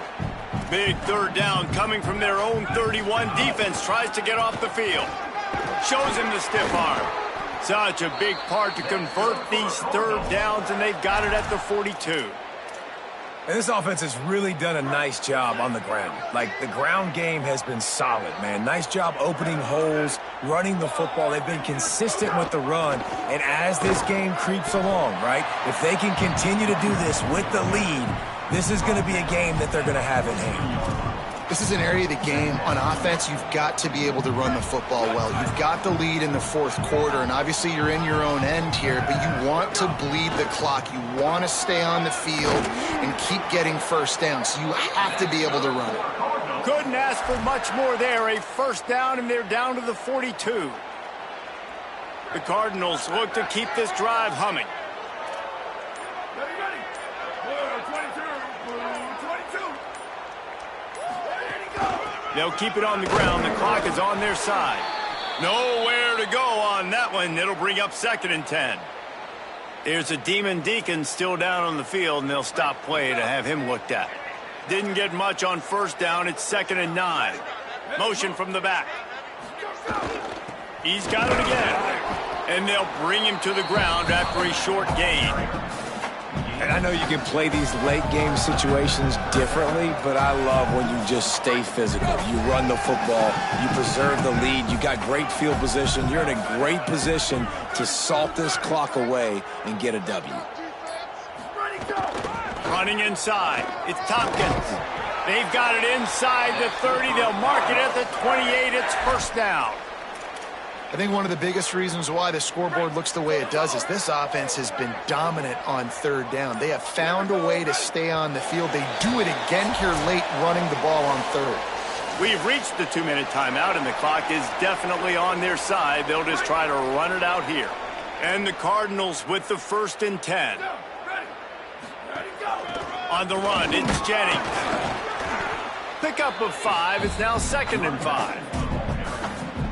Big 3rd down coming from their own 31. Defense tries to get off the field. Shows him the stiff arm. Such a big part to convert these 3rd downs, and they've got it at the 42. And this offense has really done a nice job on the ground. Like, the ground game has been solid, man. Nice job opening holes, running the football. They've been consistent with the run. And as this game creeps along, right, if they can continue to do this with the lead, this is going to be a game that they're going to have in hand. This is an area of the game on offense you've got to be able to run the football well. You've got the lead in the 4th quarter, and obviously you're in your own end here, but you want to bleed the clock. You want to stay on the field and keep getting first down, so you have to be able to run it. Couldn't ask for much more there. A 1st down, and they're down to the 42. The Cardinals look to keep this drive humming. They'll keep it on the ground. The clock is on their side. Nowhere to go on that one. It'll bring up 2nd and 10. There's a Demon Deacon still down on the field, and they'll stop play to have him looked at. Didn't get much on 1st down. It's 2nd and 9. Motion from the back. He's got it again. And they'll bring him to the ground after a short gain. And I know you can play these late-game situations differently, but I love when you just stay physical. You run the football. You preserve the lead. You got great field position. You're in a great position to salt this clock away and get a W. Running inside. It's Tompkins. They've got it inside the 30. They'll mark it at the 28. It's 1st down. I think one of the biggest reasons why the scoreboard looks the way it does is this offense has been dominant on 3rd down. They have found a way to stay on the field. They do it again here late, running the ball on 3rd. We've reached the 2-minute timeout, and the clock is definitely on their side. They'll just try to run it out here. And the Cardinals with the 1st and 10. On the run, it's Jennings. Pickup of 5. It's now 2nd and 5.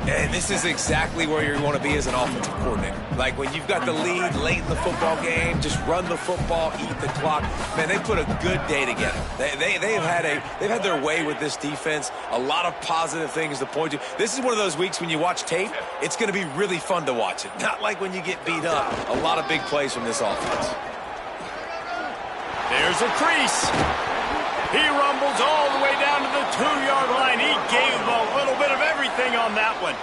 And this is exactly where you want to be as an offensive coordinator. Like when you've got the lead late in the football game, just run the football, eat the clock. Man, they put a good day together. They've had their way with this defense. A lot of positive things to point to. This is one of those weeks when you watch tape, it's going to be really fun to watch it. Not like when you get beat up. A lot of big plays from this offense. There's a crease. He rumbles all the way down to the 2-yard line. He gave a little bit of everything on that one.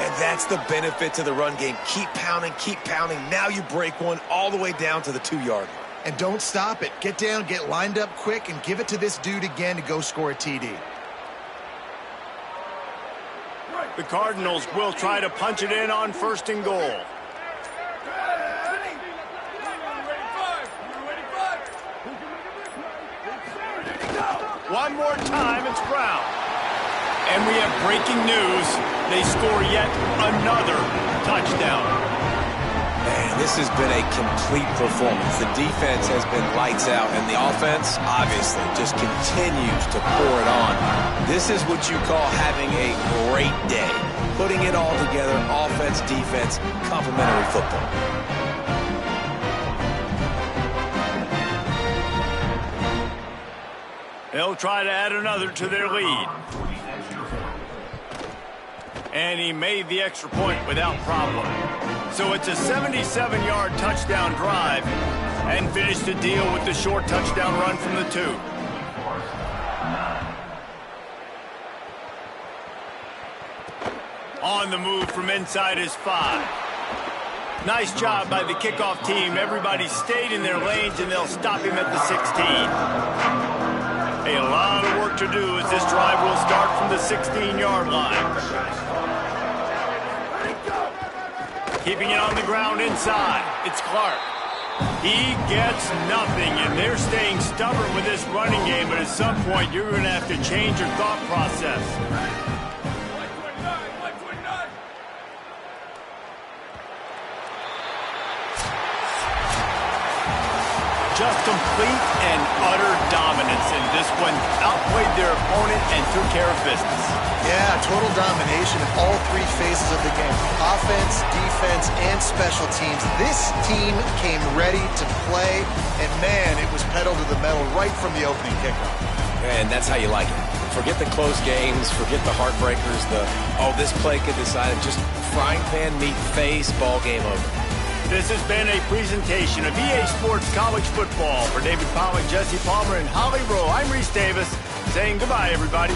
And that's the benefit to the run game. Keep pounding, keep pounding. Now you break one all the way down to the 2-yard line. And don't stop it. Get down, get lined up quick, and give it to this dude again to go score a TD. The Cardinals will try to punch it in on 1st and goal. One more time, it's Brown. And we have breaking news. They score yet another touchdown. Man, this has been a complete performance. The defense has been lights out, and the offense, obviously, just continues to pour it on. This is what you call having a great day. Putting it all together, offense, defense, complementary football. They'll try to add another to their lead. And he made the extra point without problem. So it's a 77-yard touchdown drive and finished the deal with the short touchdown run from the 2. On the move from inside his 5. Nice job by the kickoff team. Everybody stayed in their lanes, and they'll stop him at the 16. A lot of work to do as this drive will start from the 16-yard line. Keeping it on the ground inside. It's Clark. He gets nothing, and they're staying stubborn with this running game, but at some point you're going to have to change your thought process. Just complete and utter dominance in this one. Outplayed their opponent and took care of business. Yeah, total domination in all 3 phases of the game. Offense, defense, and special teams. This team came ready to play, and man, it was pedal to the metal right from the opening kickoff. And that's how you like it. Forget the close games, forget the heartbreakers, this play could decide it. Just frying pan meet face, ball game over. This has been a presentation of EA Sports College Football. For David Pollack, Jesse Palmer, and Holly Rowe, I'm Reese Davis, saying goodbye, everybody.